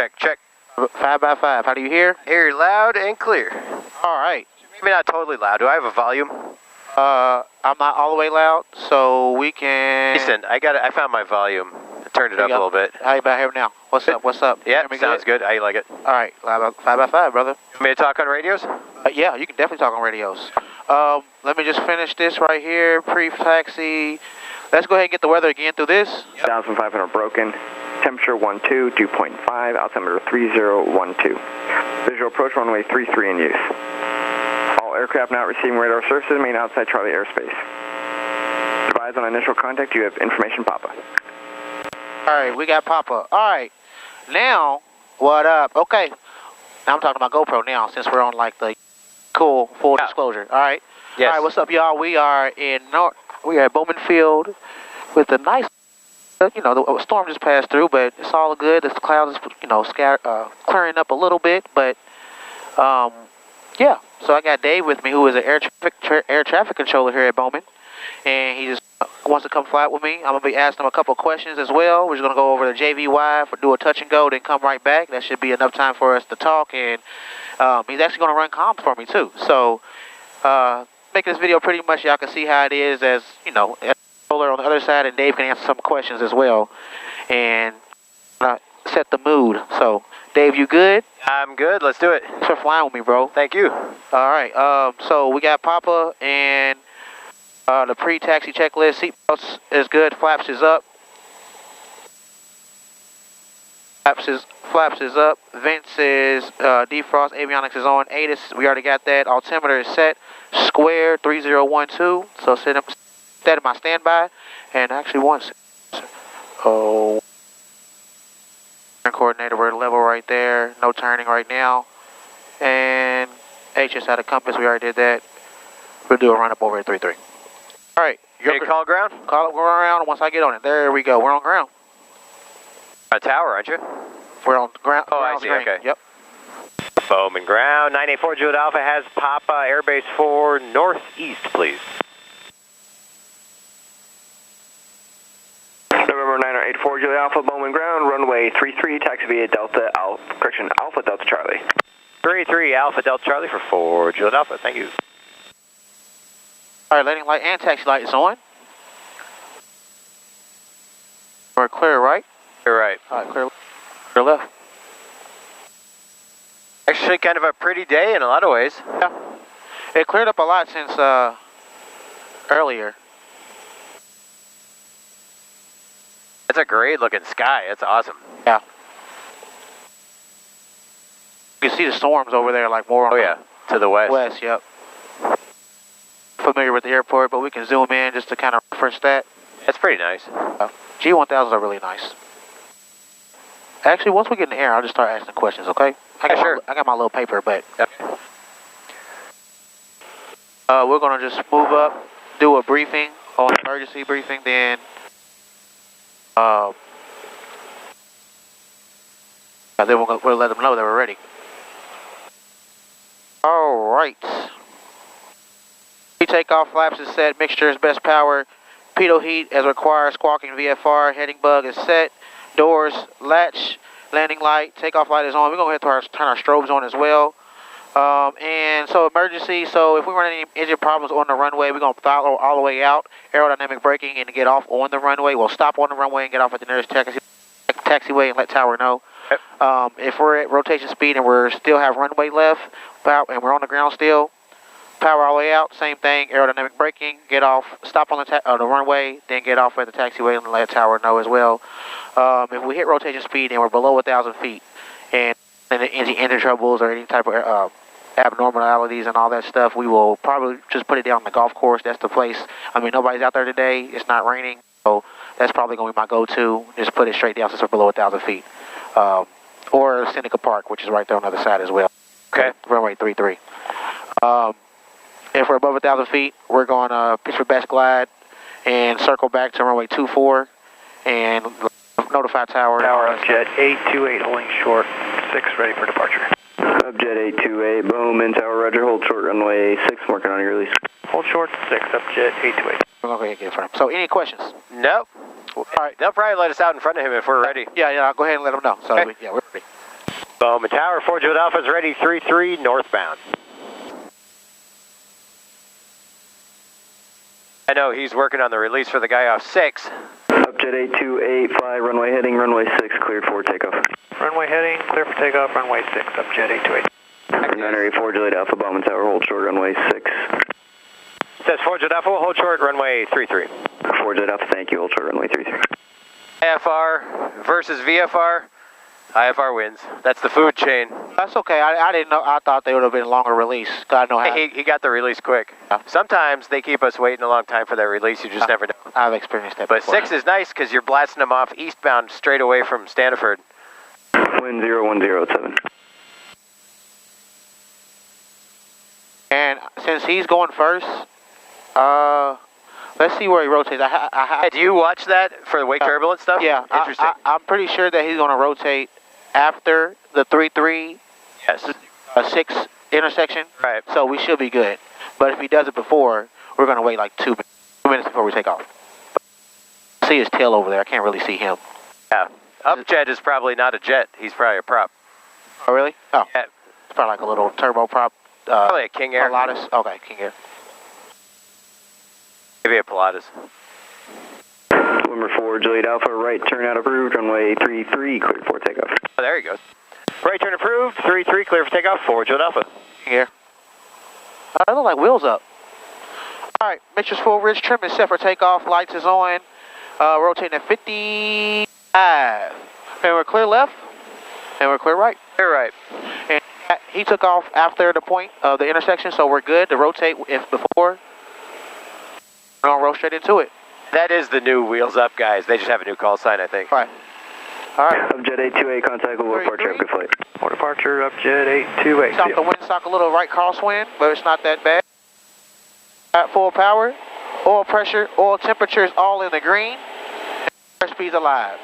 Check, check. 5 by 5. How do you hear? Hear you loud and clear. All right. Maybe not totally loud. Do I have a volume? I'm not all the way loud, so we can... Listen, I found my volume. I turned it up a little bit. How you about here now? What's up? What's up? Yeah, sounds good. I like it. All right, 5 by 5, brother. You want me to talk on radios? Yeah, you can definitely talk on radios. Let me just finish this right here. Pre-taxi. Let's go ahead and get the weather again through this. 1,500 broken. Temperature 12, 2.5. Altimeter 3012. Visual approach runway 33 in use. All aircraft not receiving radar services remain outside Charlie airspace. Advise on initial contact. You have information, Papa. All right, we got Papa. All right, now what up? Okay, now I'm talking about GoPro now since we're on like the cool full disclosure. All right. Yes. All right, what's up, y'all? We are at Bowman Field with a nice, the storm just passed through, but it's all good. The clouds is, clearing up a little bit, but yeah. So I got Dave with me, who is an air traffic controller here at Bowman, and he just wants to come fly with me. I'm gonna be asking him a couple of questions as well. We're just gonna go over the JVY, do a touch and go, then come right back. That should be enough time for us to talk, and he's actually gonna run comms for me too. So make this video pretty much y'all can see how it is as controller on the other side, and Dave can answer some questions as well, and set the mood. So Dave, you good? I'm good. Let's do it. Thanks for flying with me, bro. Thank you. All right. So we got Papa and the pre-taxi checklist. Seatbelts is good. Flaps is up. Flaps is up. Vents is defrost. Avionics is on. ATIS, we already got that. Altimeter is set. Square 3012. So set in my standby. And actually once. Oh. Coordinator, we're level right there. No turning right now. And HS out of compass. We already did that. We'll do a run up over at 33. All right. You call ground? Call it ground once I get on it. There we go. We're on ground. A tower, aren't you? We're on ground. Oh, I see. Screen. Okay. Yep. Bowman ground. 984 Juliet Alpha has Papa Airbase 4 northeast, please. November 984 Juliet Alpha, Bowman ground, runway 33, taxi via Alpha Delta Charlie. 33 Alpha Delta Charlie for 4 Juliet Alpha. Thank you. All right, landing light and taxi light is on. We're clear right? Clear right. All right, clear left. Actually, kind of a pretty day in a lot of ways. Yeah. It cleared up a lot since earlier. It's a great looking sky. It's awesome. Yeah. You can see the storms over there, like more on to the west. West, yep. Familiar with the airport, but we can zoom in just to kind of refresh that. That's pretty nice. G1000s are really nice. Actually, once we get in the air, I'll just start asking questions, okay? I got my little paper, but... Yep. We're going to just move up, do a briefing, an emergency briefing, then... then we'll let them know that we're ready. All right. Takeoff, flaps is set, mixture is best power, pitot heat as required, squawking VFR, heading bug is set, doors, latch, landing light, takeoff light is on. We're going to have to turn our strobes on as well. And so emergency, so if we run any engine problems on the runway, we're going to throttle all the way out, aerodynamic braking, and get off on the runway. We'll stop on the runway and get off at the nearest taxiway and let tower know. Yep. If we're at rotation speed and we still have runway left, and we're on the ground still, power all the way out, same thing, aerodynamic braking, get off, stop on the runway, then get off at the taxiway and let tower know as well. If we hit rotation speed and we're below 1,000 feet, and any engine troubles or any type of abnormalities and all that stuff, we will probably just put it down on the golf course. That's the place. I mean, nobody's out there today. It's not raining, so that's probably going to be my go-to. Just put it straight down since we're below 1,000 feet. Or Seneca Park, which is right there on the other side as well. Okay. Runway 33. If we're above 1,000 feet, we're going to pitch for best glide and circle back to runway 24 and notify tower. Tower of jet 828 holding short, 6 ready for departure. Jet 828, Bowman, tower roger, hold short runway 6, working on your release. Hold short 6, up jet 828. We're going to go ahead and get in front of him. So any questions? Nope. All right. They'll probably let us out in front of him if we're ready. Yeah, I'll go ahead and let them know. So okay. we're ready. Bowman Tower, 4 Juliet Alpha is ready, 33 northbound. I know he's working on the release for the guy off 6. Upjet 828, fly runway heading, runway 6, cleared for takeoff. Runway heading, clear for takeoff, runway 6, Upjet 828. 984 Juliet Alpha, Bowman Tower, hold short, runway 6. Says 4 Juliet Alpha, hold short, runway 33. 4 Juliet Alpha, thank you, hold short, runway 33. IFR versus VFR. IFR wins. That's the food chain. That's okay. I didn't know. I thought they would have been longer release. God know how. He got the release quick. Yeah. Sometimes they keep us waiting a long time for their release. You just never know. I've experienced that But before. 6 is nice because you're blasting them off eastbound straight away from Stanford. Wind 01087. And since he's going first, let's see where he rotates. Hey, do you watch that for the wake turbulence stuff? Yeah, Interesting. I'm pretty sure that he's going to rotate after the 3-3, Yes. 6 intersection. Right. So we should be good. But if he does it before, we're going to wait like 2 minutes before we take off. But see his tail over there. I can't really see him. Yeah. Upjet is probably not a jet. He's probably a prop. Oh, really? Oh, Yeah. it's probably like a little turbo prop. Probably a King Air. Pilatus. Okay, King Air. Maybe a Pilatus. Number 4 Juliet Alpha, right turn out approved, runway 33, cleared for takeoff. Oh, there he goes. Right turn approved, 33, clear for takeoff, 4 Juliet Alpha. King Air. They look like wheels up. All right, Mitchell's full ridge trim is set for takeoff. Lights is on. Rotating at 55. And we're clear left. And we're clear right. You're right. And he took off after the point of the intersection, so we're good to rotate if before. We're going to roll straight into it. That is the new wheels up, guys. They just have a new call sign, I think. All right. All right. Upjet 828, contact with departure, have a good flight. For departure, Upjet 828. Stop the windsock a little right crosswind, but it's not that bad. At full power, oil pressure, oil temperature is all in the green. Airspeed's alive.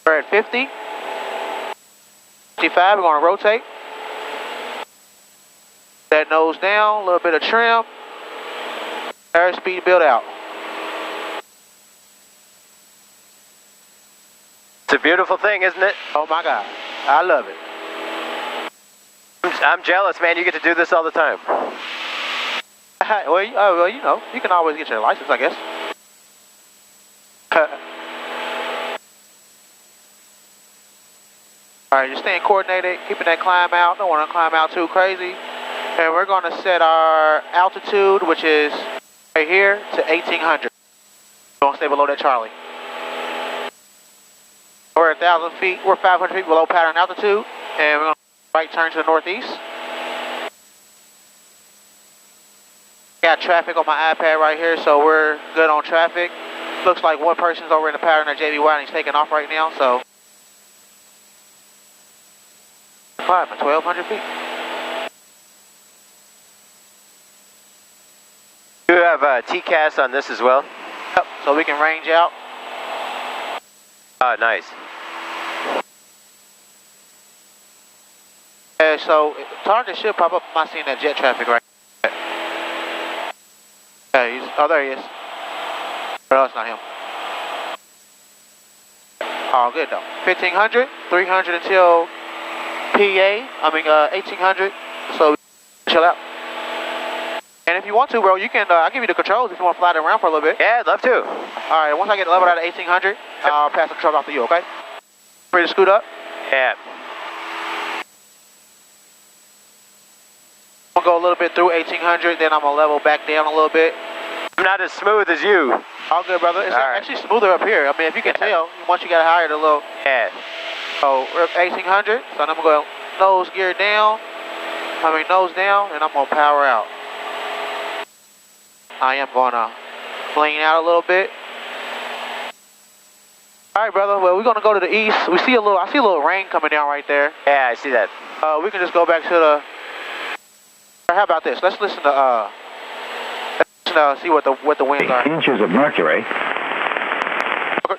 We're at 50. 55, we're going to rotate. That nose down, a little bit of trim. Airspeed build out. It's a beautiful thing, isn't it? Oh my God, I love it. I'm jealous, man. You get to do this all the time. Well, you know, you can always get your license, I guess. All right, just staying coordinated, keeping that climb out. Don't want to climb out too crazy. And we're going to set our altitude, which is right here, to 1800. We're going to stay below that Charlie. We're 1,000 feet, we're 500 feet below pattern altitude, and we're going to right turn to the northeast. Got traffic on my iPad right here, so we're good on traffic. Looks like one person's over in the pattern at JB White and he's taking off right now, so. 1,200 feet. You have TCAS on this as well? Yep, so we can range out. Oh, nice. So target should pop up. I'm not seeing that jet traffic right now. Oh, there he is. Oh, that's not him. All good though. 1,500, 300 until PA. 1,800. So chill out. And if you want to, bro, you can. I'll give you the controls if you want to fly it around for a little bit. Yeah, I'd love to. All right. Once I get leveled out of 1,800, I'll pass the controls off to you. Okay? Ready to scoot up? Yeah. I'm gonna go a little bit through 1,800, then I'm gonna level back down a little bit. I'm not as smooth as you. All good, brother. It's All right. actually smoother up here. I mean, if you can tell, once you got higher, the little. Yeah. So we're at 1,800. So I'm gonna go nose gear down. Nose down, and I'm gonna power out. I am gonna lean out a little bit. All right, brother. Well, we're gonna go to the east. I see a little rain coming down right there. Yeah, I see that. We can just go back to the. How about this? Let's listen to see what the winds are. Inches of mercury.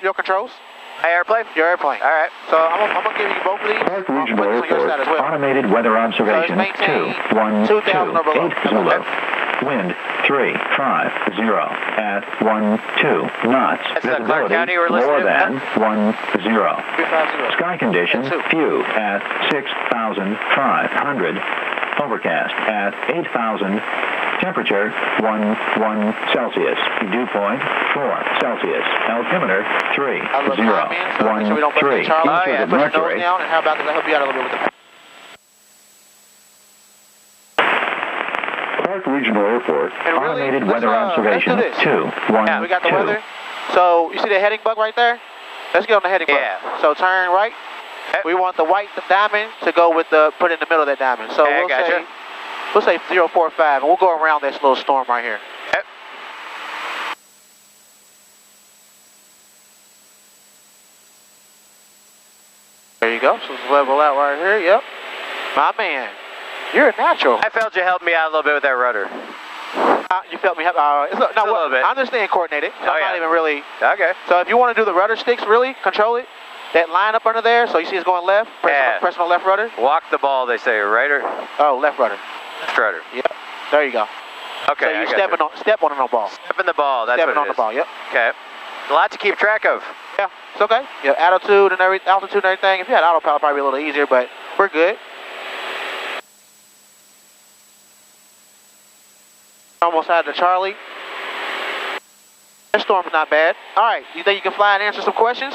Your controls? Hi, airplane? Your airplane. All right. So I'm gonna give you both of these. Park I'll Regional put this on your side as Airport, well. automated weather observation, So it's maintained 212, 2,000 or below. 80. Wind 350 at 12 knots. That's the Clark Visibility County we're more listening than 10. 350. Sky conditions few at 6,500. Overcast at 8,000. Temperature 11 Celsius. Dew point 4 Celsius. Altimeter 3013. East of Mercury. Down, and how about this? I help you out a little bit with the Clark Regional Airport. And really, Automated weather observation let's do this. 212. Yeah, we got the weather. So you see the heading bug right there? Let's get on the heading bug. Yeah. So turn right. We want the white diamond to go with the put in the middle of that diamond. So Okay, we'll say 045, and we'll go around this little storm right here. Okay. There you go. So let's level out right here. Yep. My man, you're a natural. I felt you helped me out a little bit with that rudder. You felt me. It's a little bit. I'm just staying coordinated. So I'm not even really. Okay. So if you want to do the rudder sticks, really control it. That line up under there, so you see it's going left. Press on the left rudder. Walk the ball, they say, right? Or Oh, left rudder. left rudder. Yep. There you go. Okay. So you step on it on the ball. Stepping the ball. That's Stepping what on it the is. ball. Yep. Okay. A lot to keep track of. Yeah, it's okay. Yeah, altitude and everything. If you had autopilot, probably be a little easier, but we're good. Almost out of Charlie. This storm's not bad. All right, you think you can fly and answer some questions?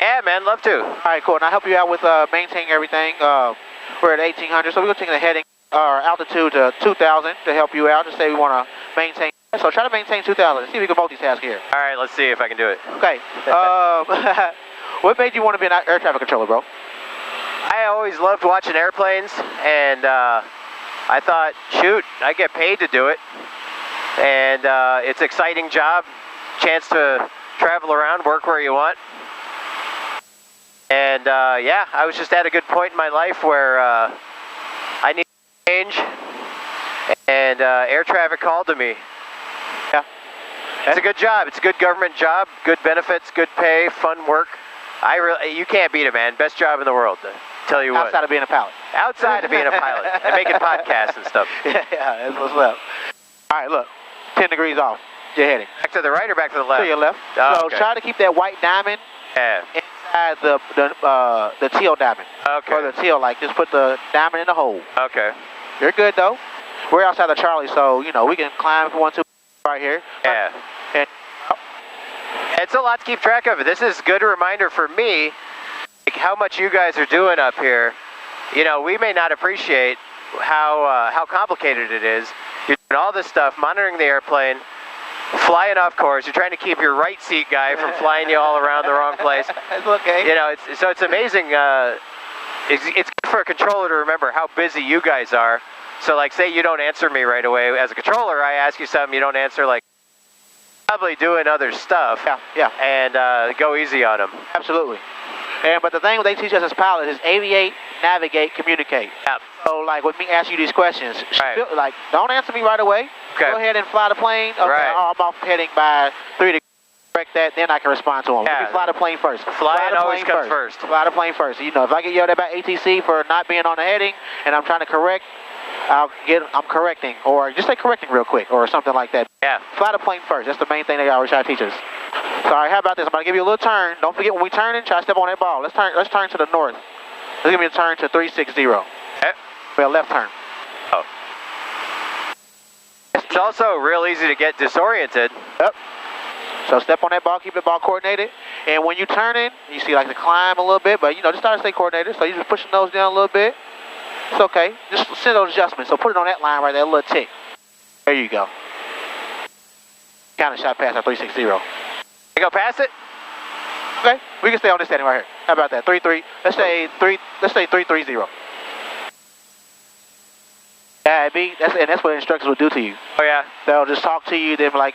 Yeah, man, love to. All right, cool. And I'll help you out with maintaining everything. We're at 1800, so we're going to take the heading, our altitude to 2000 to help you out. Just say we want to maintain. So try to maintain 2000. Let's see if we can multitask here. All right, let's see if I can do it. Okay. What made you want to be an air traffic controller, bro? I always loved watching airplanes, and I thought, shoot, I get paid to do it. And it's an exciting job, chance to travel around, work where you want. And yeah, I was just at a good point in my life where I needed to change, and air traffic called to me. Yeah. It's a good job. It's a good government job, good benefits, good pay, fun work. You can't beat it, man. Best job in the world. Tell you what. Outside of being a pilot. Outside of being a pilot and making podcasts and stuff. Yeah, that's what's up. All right, look, 10 degrees off. You're heading. Back to the right or back to the left? To your left. Oh, so okay. try to keep that white diamond inside the teal diamond. Okay. Or the teal, like just put the diamond in the hole. Okay. You're good though. We're outside of Charlie, so you know we can climb if we want to right here. Yeah. And, it's a lot to keep track of. This is a good reminder for me, like how much you guys are doing up here. You know, we may not appreciate how complicated it is. You're doing all this stuff, monitoring the airplane, flying off course. You're trying to keep your right seat guy from flying you all around the wrong place. It's okay. You know, it's amazing. It's good for a controller to remember how busy you guys are. So, like, say you don't answer me right away. As a controller, I ask you something, you don't answer, like, probably doing other stuff. Yeah. And go easy on them. Absolutely. But the thing they teach us as pilots is aviate, navigate, communicate. Yeah. So, like, with me asking you these questions, Right. like, don't answer me right away. Okay. Go ahead and fly the plane. Okay, Right. oh, I'm off heading by 3 degrees. Correct that, then I can respond to them. Yeah. Let me fly the plane first. Flying the always plane comes first. Fly the plane first. You know, if I get yelled at by ATC for not being on the heading and I'm trying to correct, I'm correcting, or just say correcting real quick, or something like that. Yeah. Fly the plane first. That's the main thing they always try to teach us. So, all right, how about this? I'm going to give you a little turn. Don't forget when we turning, try to step on that ball. Let's turn to the north. Let's give me a turn to 360. Okay. Well, left turn. Oh. It's also real easy to get disoriented. Yep. So step on that ball, keep the ball coordinated. And when you turn it, you see like the climb a little bit, but you know, just try to stay coordinated. So you just push the nose down a little bit. It's okay. Just send those adjustments. So put it on that line right there, a little tick. There you go. Kind of shot past our 360. You go past it? Okay. We can stay on this setting right here. How about that? 3-3. Let's say 330. Yeah, that's what instructors will do to you. Oh, yeah. They'll just talk to you, then like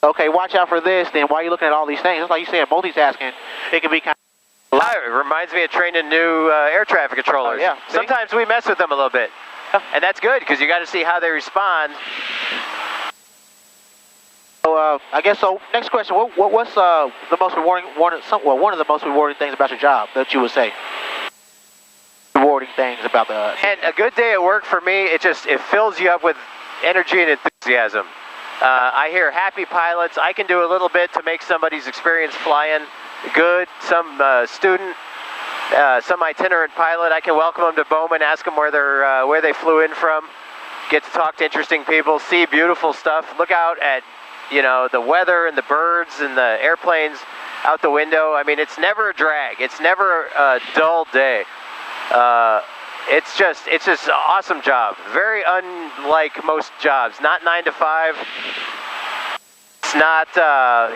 okay, watch out for this, then why are you looking at all these things? It's like you said, multitasking, it can be kind of... It reminds me of training new air traffic controllers. Oh, yeah. See? Sometimes we mess with them a little bit. And that's good, because you got to see how they respond. So, I guess, next question, what's the most rewarding, one of the most rewarding things about your job that you would say? Rewarding things about the... And a good day at work for me, it fills you up with energy and enthusiasm. I hear happy pilots. I can do a little bit to make somebody's experience flying good. Some student, some itinerant pilot, I can welcome them to Bowman, ask them where they flew in from, get to talk to interesting people, see beautiful stuff, look out at, you know, the weather and the birds and the airplanes out the window. I mean, it's never a drag. It's never a dull day. It's just an awesome job. Very unlike most jobs. Not 9 to 5. It's not,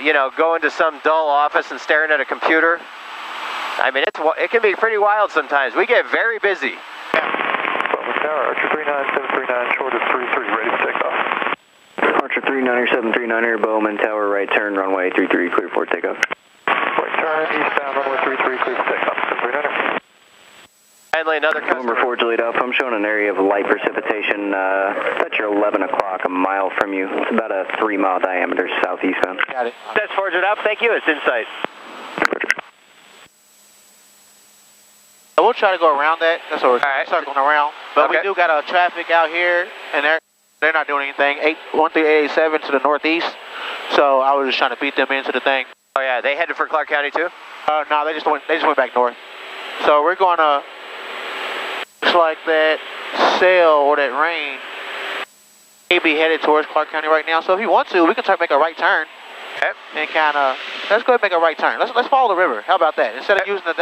you know, going to some dull office and staring at a computer. I mean, it can be pretty wild sometimes. We get very busy. Bowman Tower, Archer 39739, short of 33, ready for takeoff. Archer 39er, 739er, Bowman Tower, right turn, runway 33, clear for takeoff. Right turn, eastbound, runway 33, clear for takeoff. 739er. Finally, another customer. Number 4, Juliet Alpha, I'm showing an area of light precipitation. That's your 11 o'clock, a mile from you. It's about a 3-mile diameter southeastbound. Got it. That's Forged up. Thank you. It's Insight. So we'll try to go around that. That's what we're circling around. But Okay. we do got a traffic out here, and they're not doing anything. 13887 to the northeast. So I was just trying to beat them into the thing. Oh yeah, they headed for Clark County too? No, they just went back north. So we're gonna, looks like that sail or that rain may be headed towards Clark County right now. So if you want to, we can make a right turn. Okay. And kind of, let's go ahead and make a right turn. Let's follow the river. How about that? Instead of using the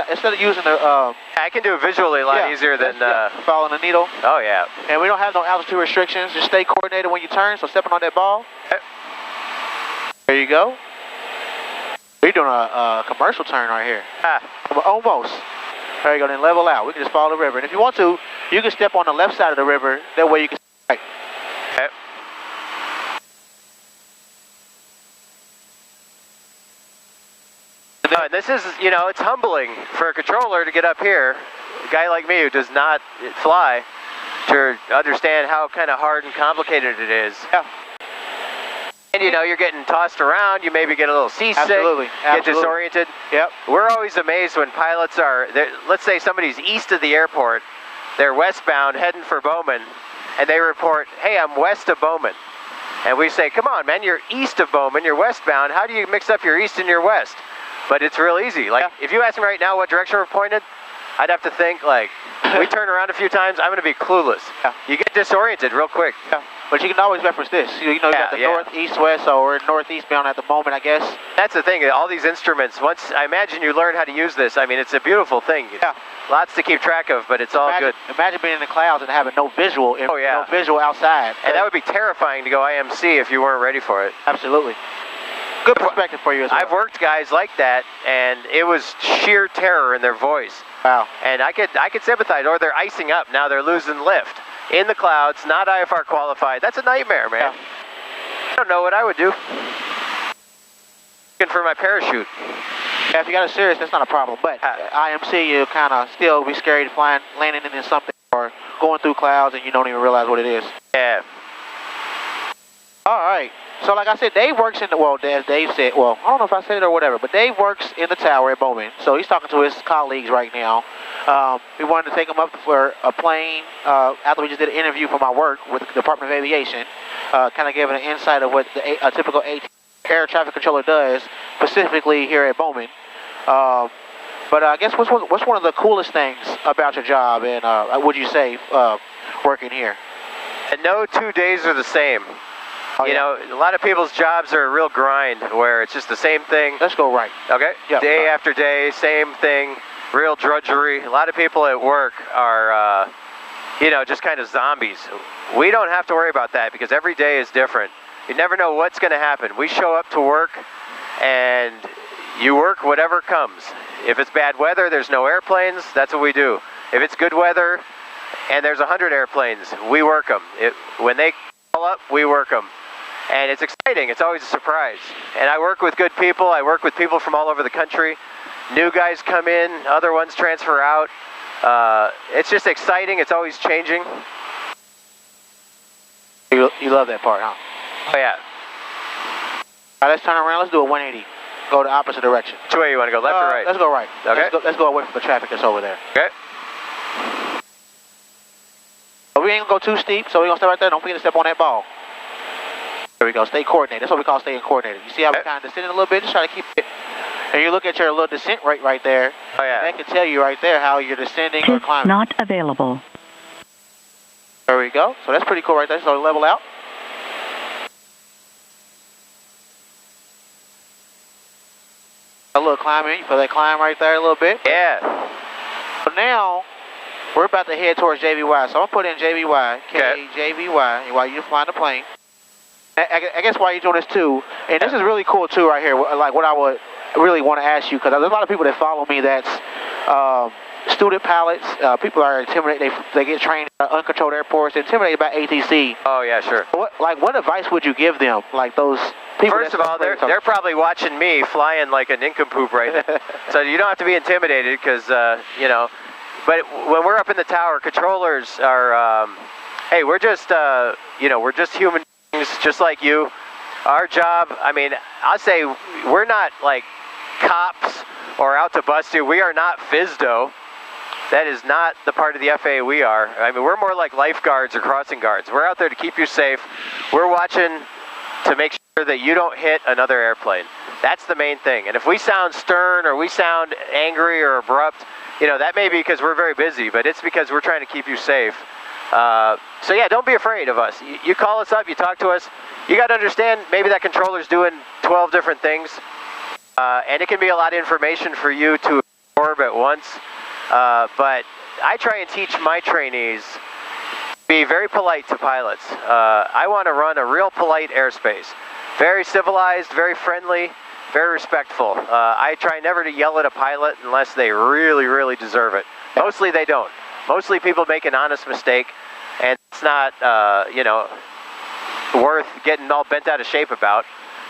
I can do it visually a lot easier than following the needle. Oh yeah. And we don't have no altitude restrictions. Just stay coordinated when you turn. So stepping on that ball. Okay. There you go. We're doing a commercial turn right here. Almost. There you go. Then level out. We can just follow the river. And if you want to, you can step on the left side of the river. That way you can. Right. Okay. And this is, you know, it's humbling for a controller to get up here, a guy like me who does not fly, to understand how kind of hard and complicated it is. Yeah. And you know, you're getting tossed around, you maybe get a little seasick, Absolutely. get disoriented. Yep. We're always amazed when pilots are, let's say somebody's east of the airport, they're westbound heading for Bowman, and they report, hey, I'm west of Bowman. And we say, come on, man, you're east of Bowman, you're westbound, how do you mix up your east and your west? But it's real easy. Like, if you ask me right now what direction we're pointed, I'd have to think, like, we turn around a few times, I'm going to be clueless. Yeah. You get disoriented real quick. Yeah. But you can always reference this. You know, you got the north, east, west, so we're northeast bound at the moment, I guess. That's the thing, all these instruments, once I imagine you learn how to use this, I mean, it's a beautiful thing. It's lots to keep track of, but it's all good. Imagine being in the clouds and having no visual, no visual outside. And that would be terrifying to go IMC if you weren't ready for it. Absolutely. Good perspective for you as well. I've worked guys like that, and it was sheer terror in their voice. Wow. And I could sympathize, or they're icing up, now they're losing lift. In the clouds, not IFR qualified. That's a nightmare, man. Yeah. I don't know what I would do. Looking for my parachute. Yeah, if you got a serious, that's not a problem. But IMC, you kind of still be scared flying, landing into something, or going through clouds, and you don't even realize what it is. Yeah. All right. So like I said, Dave works in the, well, as Dave said, well, I don't know if I said it or whatever, but Dave works in the tower at Bowman. So he's talking to his colleagues right now. We wanted to take him up for a plane after we just did an interview for my work with the Department of Aviation, kind of giving an insight of what a typical air traffic controller does, specifically here at Bowman. But I guess what's one of the coolest things about your job, and would you say, working here? And no 2 days are the same. Oh, you know, a lot of people's jobs are a real grind where it's just the same thing. Let's go right. Okay? Yep. Day after day, same thing, real drudgery. A lot of people at work are, you know, just kind of zombies. We don't have to worry about that because every day is different. You never know what's going to happen. We show up to work and you work whatever comes. If it's bad weather, there's no airplanes, that's what we do. If it's good weather and there's 100 airplanes, we work them. When they call up, we work them. And it's exciting. It's always a surprise. And I work with good people. I work with people from all over the country. New guys come in, other ones transfer out. It's just exciting. It's always changing. You love that part, huh? Oh, yeah. All right, let's turn around. Let's do a 180. Go the opposite direction. Which way you want to go, left or right? Let's go right. Okay. Let's go away from the traffic that's over there. Okay. we ain't gonna go too steep, so we're gonna stay right there. Don't forget to step on that ball. There we go, stay coordinated. That's what we call staying coordinated. You see how we kind of descending a little bit? Just try to keep it. And you look at your little descent rate right there. Oh, yeah. That can tell you right there how you're descending or climbing. Not available. There we go. So that's pretty cool right there. So level out. A little climbing. You feel that climb right there a little bit. Yeah. So now, we're about to head towards JVY. So I'm going to put in JVY, KJVY, while you're flying the plane. I guess why you're doing this too, and this is really cool too right here, like what I would really want to ask you, because there's a lot of people that follow me that's student pilots, people are intimidated, they get trained at uncontrolled airports, intimidated by ATC. Oh, yeah, sure. What advice would you give them, like those people? First of all, they're probably watching me flying like a nincompoop right now. So you don't have to be intimidated because, you know, but when we're up in the tower, controllers are, hey, we're just, you know, we're just human beings, just like you. Our job, I mean, I'll say we're not like cops or out to bust you. We are not FSDO. That is not the part of the FAA we are. I mean, we're more like lifeguards or crossing guards. We're out there to keep you safe. We're watching to make sure that you don't hit another airplane. That's the main thing. And if we sound stern or we sound angry or abrupt, you know, that may be because we're very busy, but it's because we're trying to keep you safe. So yeah, don't be afraid of us. You call us up, you talk to us. You got to understand, maybe that controller's doing 12 different things, and it can be a lot of information for you to absorb at once. But I try and teach my trainees to be very polite to pilots. I want to run a real polite airspace. Very civilized, very friendly, very respectful. I try never to yell at a pilot unless they really, really deserve it. Mostly they don't. Mostly people make an honest mistake, and it's not, you know, worth getting all bent out of shape about.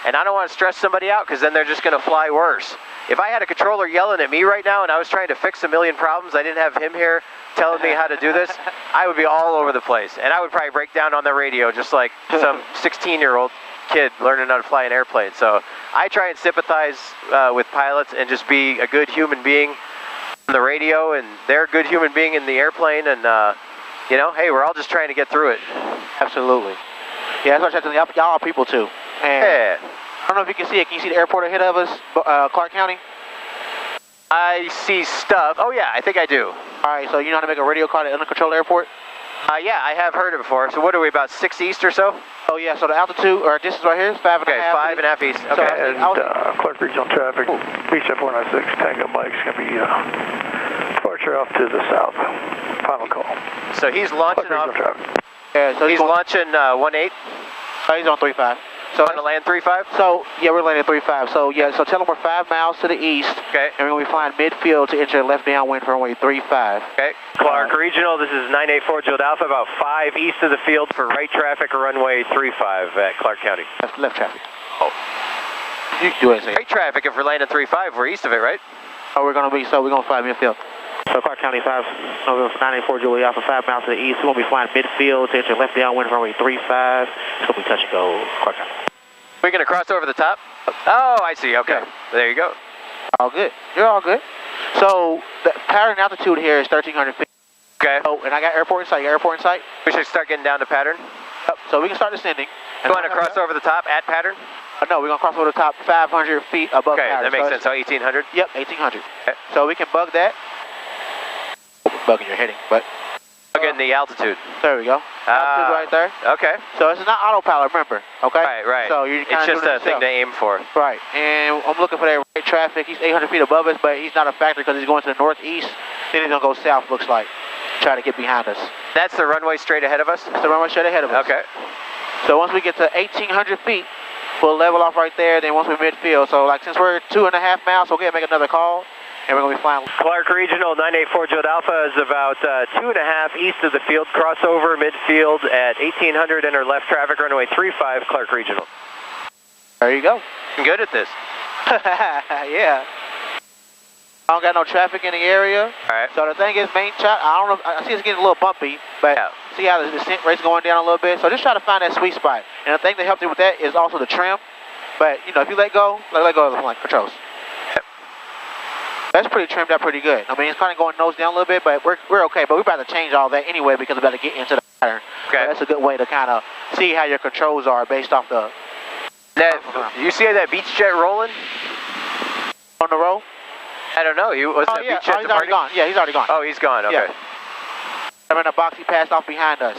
And I don't want to stress somebody out because then they're just going to fly worse. If I had a controller yelling at me right now and I was trying to fix a million problems, I didn't have him here telling me how to do this, I would be all over the place. And I would probably break down on the radio just like some 16-year-old kid learning how to fly an airplane. So I try and sympathize with pilots and just be a good human being on the radio, and they're a good human being in the airplane, and you know, hey, we're all just trying to get through it. Absolutely. Yeah, that's what I tell y'all. Y'all are people too. And Yeah. I don't know if you can see it. Can you see the airport ahead of us, Clark County? I see stuff. Oh yeah, I think I do. All right, so you know how to make a radio call at an uncontrolled airport? Yeah, I have heard it before. So what are we, about 6 east or so? Oh yeah, so the altitude or distance right here is 5.5. Okay, 5.5 east. Okay. And Clark Regional traffic, VHF 496, Tango Mike's going to be departure off to the south. Final call. So he's launching Clark off. Regional traffic. Yeah, so He's launching 1.8. He's on 3.5. So On to land 3.5? So yeah, we're landing at 3.5. So yeah, so tell them we're 5 miles to the east. Okay. And we're gonna be flying midfield to enter left downwind for runway 3.5. Okay. Clark Regional, this is 984 Juliet Alpha, about 5 east of the field for right traffic or runway 3.5 at Clark County. Left traffic. Oh. You can do it. Right traffic, if we're landing 3.5, we're east of it, right? Oh, we're gonna fly midfield. So Clark County 984 Juliet Alpha, 5 miles to the east. We're gonna be flying midfield to enter left downwind for runway 3.5. It's gonna be touch and go, Clark County. We're going to cross over the top? Oh, I see. Okay. There you go. All good. You're all good. So the pattern altitude here is 1,300 feet. Okay. Oh, and I got airport in sight. Airport in sight. We should start getting down to pattern. Yep. So we can start descending. You want to cross over the top at pattern? No, we're going to cross over the top 500 feet above Okay, pattern. that makes sense. So 1,800? Yep, 1,800. Okay. So we can bug that. Bugging your heading, but... Again, the altitude. There we go. Altitude right there. Okay. So it's not autopilot, remember, okay? Right. So you're it's just a thing to aim for. Right, and I'm looking for that right traffic. He's 800 feet above us, but he's not a factor because he's going to the northeast. Then he's going to go south, looks like. Try to get behind us. That's the runway straight ahead of us? That's the runway straight ahead of us. Okay. So once we get to 1,800 feet, we'll level off right there. Then once we're midfield, so like since we're 2.5 miles, we'll make another call. And we're going to be flying. Clark Regional 984 Juliet Alpha is about 2.5 east of the field. Crossover midfield at 1,800. Enter left traffic runway 35, Clark Regional. There you go. I'm good at this. Yeah. I don't got no traffic in the area. All right. So the thing is, I don't know. I see it's getting a little bumpy, but see how the descent rate's going down a little bit. So just try to find that sweet spot. And the thing that helps you with that is also the trim. But you know, if you let go of the flight controls. That's pretty trimmed out pretty good. I mean, it's kind of going nose down a little bit, but we're okay. But we're about to change all that anyway because we're about to get into the pattern. Okay. So that's a good way to kind of see how your controls are based off the... You see that beach jet rolling? On the roll? I don't know. Was that beach jet he's already gone. Yeah, he's already gone. Oh, he's gone. Okay. Yeah. I'm in a box he passed off behind us.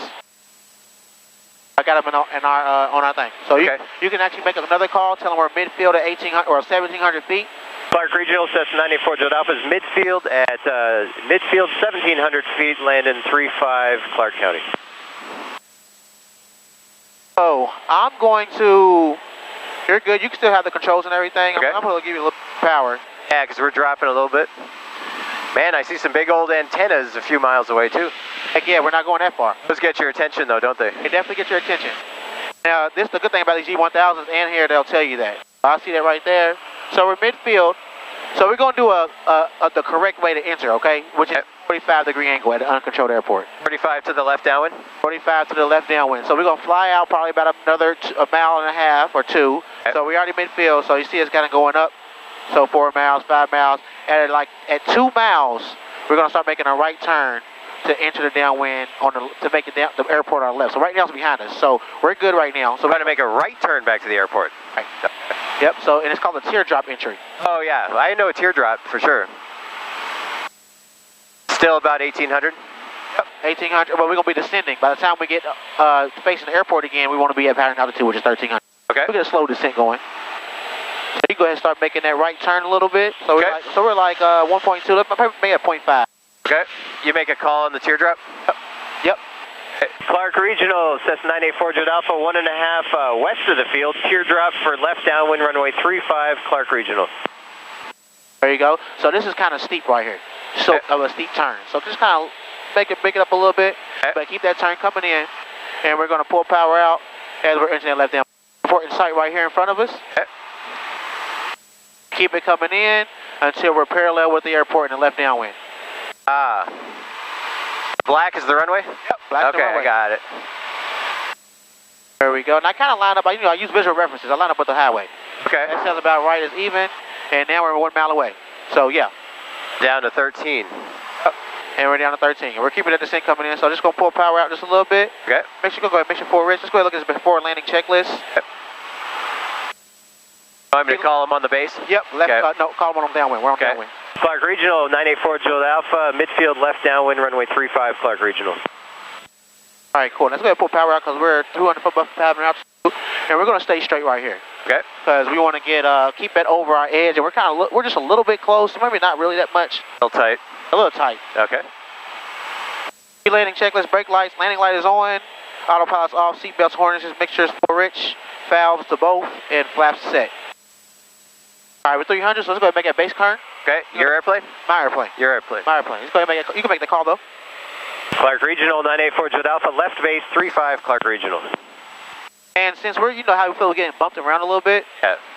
I got him on our thing. So you can actually make another call, tell him we're midfield at 1,800 or 1,700 feet. Clark Regional, Cessna 94 Juliet Alpha is midfield at midfield 1,700 feet, landing 3-5 Clark County. So I'm going to... You're good. You can still have the controls and everything. Okay. I'm going to give you a little power. Yeah, because we're dropping a little bit. Man, I see some big old antennas a few miles away, too. Heck yeah, we're not going that far. Those get your attention, though, don't they? They definitely get your attention. Now, this is the good thing about these G1000s, and here they'll tell you that. I see that right there. So we're midfield. So we're going to do the correct way to enter, okay? Which is 45-degree angle at an uncontrolled airport. 45 to the left downwind? 45 to the left downwind. So we're going to fly out probably about another a mile and a half or two. So we're already midfield, so you see us kind of going up. So 4 miles, 5 miles. And at 2 miles, we're going to start making a right turn to enter the downwind to make the airport on the left. So right now it's behind us. So we're good right now. So we're going to make a right turn back to the airport. Right. Yep. So and it's called a teardrop entry. Oh yeah, I know a teardrop for sure. Still about 1,800. Yep, 1,800. But we're going to be descending. By the time we get facing the airport again, we want to be at pattern altitude, which is 1,300. Okay. We're going to slow descent going. So you go ahead and start making that right turn a little bit. So we're like 1.2. Let's make it 0.5. Okay. You make a call on the teardrop? Yep. Clark Regional, Cessna 984 Juliet Alpha, 1.5 west of the field. Teardrop for left downwind, runway 35, Clark Regional. There you go. So this is kind of steep right here. So of a steep turn. So just kind of make it up a little bit, but keep that turn coming in, and we're going to pull power out as we're entering that left downwind. Important sight right here in front of us. Keep it coming in until we're parallel with the airport in the left downwind. Black is the runway? Yep, black is the runway. I got it. There we go. And I kind of line up, I use visual references. I line up with the highway. Okay. That sounds about right. It's even, and now we're 1 mile away. So, yeah. Down to 13. And we're down to 13. And we're keeping that descent coming in, so just going to pull power out just a little bit. Okay. Make sure you go ahead, make sure forward rich. Let's go ahead and look at this before landing checklist. Want me to call him on the base? Yep, left, no, call him on downwind. We're on downwind. Clark Regional, 984 Juliet Alpha, midfield left downwind, runway 35, Clark Regional. All right, cool. Let's go ahead and pull power out because we're 200 foot above pattern altitude, and we're going to stay straight right here. Okay. Because we want to keep that over our edge, and we're just a little bit close, maybe not really that much. A little tight. A little tight. Okay. Landing checklist, brake lights, landing light is on, autopilot's off, seatbelts, harnesses, mixtures for rich, valves to both, and flaps set. All right, we're 300, so let's go ahead and make that base current. Okay, your airplane? My airplane. Your airplane. My airplane. Let's go ahead and make it. You can make the call, though. Clark Regional, 984 Juliet Alpha, left base, 35, Clark Regional. And since you know how we feel getting bumped around a little bit,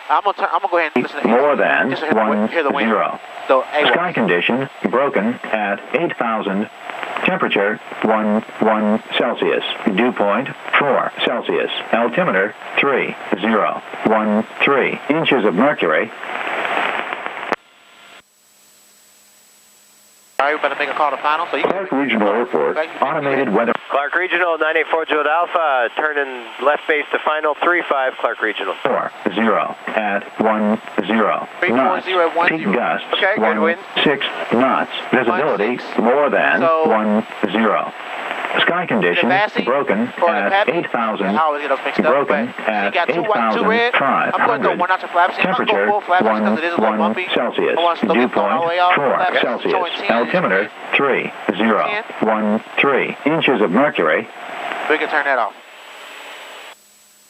I'm gonna go ahead and listen to more than hear the wind. 10. So, Sky condition broken at 8,000. Temperature 1 Celsius. Dew point 4 Celsius. Altimeter 3013 inches of mercury. All right, we're about to make a call to final. So Clark Regional Airport, automated weather. Clark Regional, 984 Juliet Alpha, turning left base to final, 35, Clark Regional. 40 at 10 knots. Peak gusts 16 knots. Visibility more than 10. Sky condition broken at 8,000. Broken at 8,500. Temperature 1 Celsius. Dew point 4 Celsius. Altimeter 3013 inches of mercury. We can turn that off.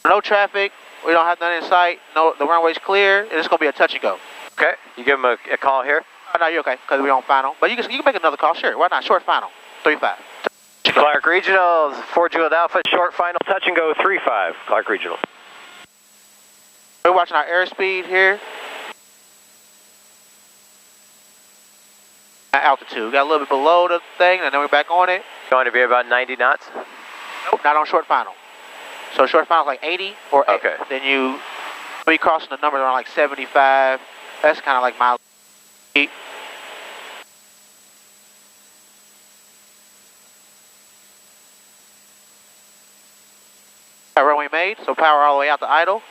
No traffic. We don't have nothing in sight. No, the runway's clear. It's going to be a touch and go. Okay. You give him a call here? Oh, no, you're okay because we're on final. But you can make another call. Sure. Why not? Short final. 3-5. Clark Regional, 4 Juliet Alpha, short final, touch and go, 3-5, Clark Regional. We're watching our airspeed here. Altitude. We got a little bit below the thing, and then we're back on it. Going to be about 90 knots? Nope, not on short final. So short final is like 80 or 80. Okay. Then you be crossing the numbers around like 75. That's kind of like miles. Runway made, so power all the way out to idle.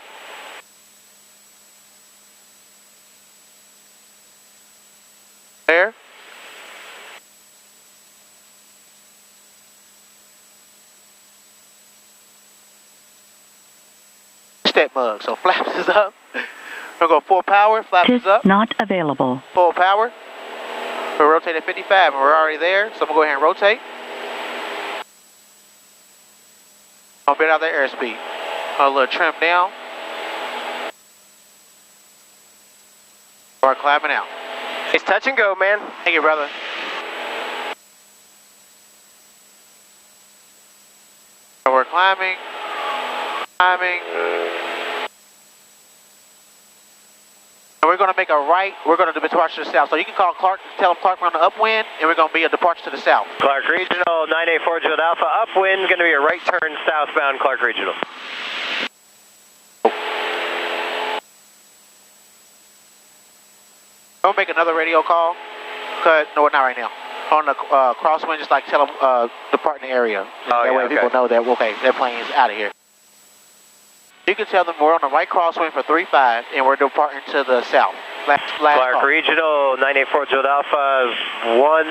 There. Step mug, so flaps is up. We're going to go full power, flaps is up. Not available. Full power. We'll rotate at 55 and we're already there, so I'm going to go ahead and rotate. I'll bit out that airspeed. A little trim down. Start climbing out. It's touch and go, man. Thank you, brother. So we're climbing. And we're going to make a right. We're going to depart to the south. So you can call Clark, tell him Clark we're on the upwind, and we're going to be a departure to the south. Clark Regional, 984 Juliet Alpha, upwind, going to be a right turn southbound, Clark Regional. Don't make another radio call. No, not right now. On the crosswind, just like tell them depart in the area. That way people know that, okay, their plane is out of here. You can tell them we're on the right crosswind for 35 and we're departing to the south. Last Clark call. Regional, 984 Juliet Alpha, 1.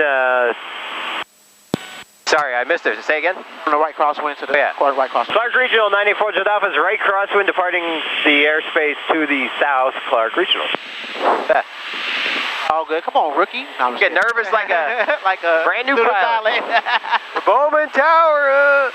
Sorry, I missed it. Say again? On the right crosswind to the right crosswind. Clark Regional, 984 Juliet Alpha is right crosswind departing the airspace to the south, Clark Regional. All good. Come on, rookie. No, I'm getting nervous like a like a brand new pilot. Bowman Tower.